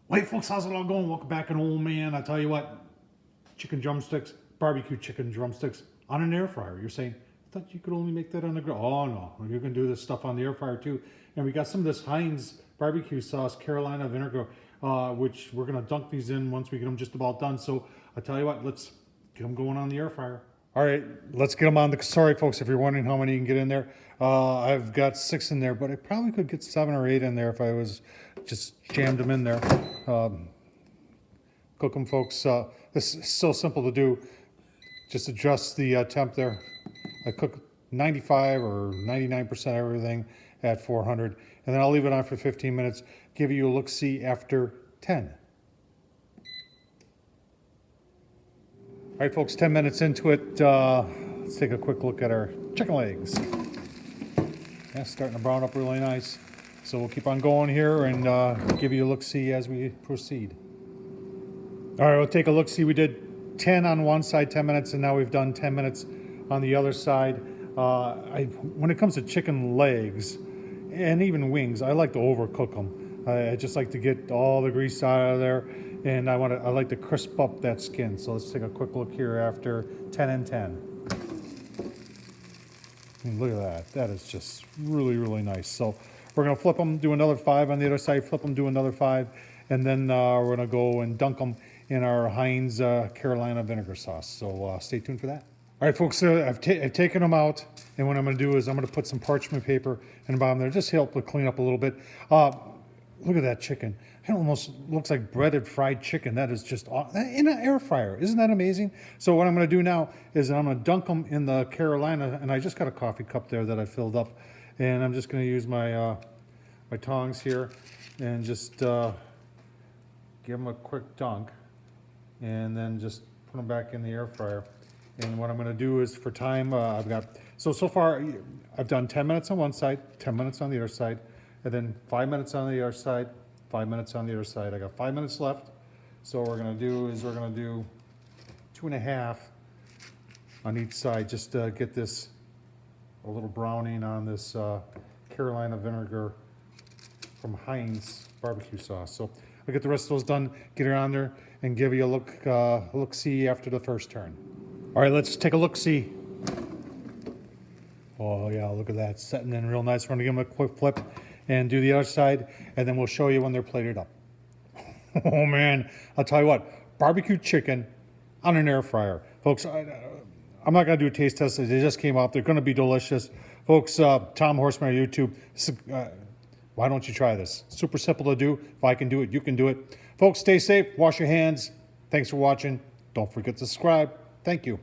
Hey folks, how's it all going? Welcome back, an old man. I tell you what, chicken drumsticks, barbecue chicken drumsticks on an air fryer. You're saying, I thought you could only make that on the grill. Oh no, you can do this stuff on the air fryer too. And we got some of this Heinz barbecue sauce, Carolina vinegar, which we're gonna dunk these in once we get them just about done. So I tell you what, let's get them going on the air fryer. All right, let's get them on the Cosori, folks. If you're wondering how many you can get in there, I've got 6 in there, but I probably could get 7 or 8 in there if I was just jammed them in there. Cook them, folks. This is so simple to do. Just adjust the temp there. I cook 95 or 99% everything at 400, and then I'll leave it on for 15 minutes. Give you a look-see after 10. All right, folks, 10 minutes into it. Let's take a quick look at our chicken legs. Yeah, starting to brown up really nice. So we'll keep on going here and give you a look-see as we proceed. All right, we'll take a look-see. We did 10 on one side, 10 minutes, and now we've done 10 minutes on the other side. When it comes to chicken legs and even wings, I like to overcook them. I just like to get all the grease out of there, and I like to crisp up that skin. So let's take a quick look here after 10 and 10. And look at that. That is just really, really nice. So we're going to flip them, do another 5 on the other side, flip them, do another 5, and then we're going to go and dunk them in our Heinz Carolina vinegar sauce. So stay tuned for that. All right, folks, I've taken them out, and what I'm going to do is I'm going to put some parchment paper in the bottom there, just help to clean up a little bit. Look at that chicken. It almost looks like breaded fried chicken. That is just in an air fryer. Isn't that amazing? So what I'm going to do now is I'm going to dunk them in the Carolina, and I just got a coffee cup there that I filled up, and I'm just going to use my my tongs here and just give them a quick dunk, and then just put them back in the air fryer. And what I'm going to do is, for time, I've got, so far I've done 10 minutes on one side, 10 minutes on the other side, and then 5 minutes on the other side, 5 minutes on the other side. I got 5 minutes left. So what we're going to do is we're going to do 2.5 on each side, just to get this a little browning on this Carolina vinegar from Heinz barbecue sauce. So I'll get the rest of those done, get it on there, and give you a look-see after the first turn. All right, let's take a look-see. Oh yeah, look at that, setting in real nice. We're gonna give them a quick flip and do the other side, and then we'll show you when they're plated up. Oh man, I'll tell you what, barbecue chicken on an air fryer. Folks, I'm not gonna do a taste test, they just came out, they're gonna be delicious. Folks, Tom Horseman on YouTube, why don't you try this? Super simple to do. If I can do it, you can do it. Folks, stay safe, wash your hands. Thanks for watching. Don't forget to subscribe. Thank you.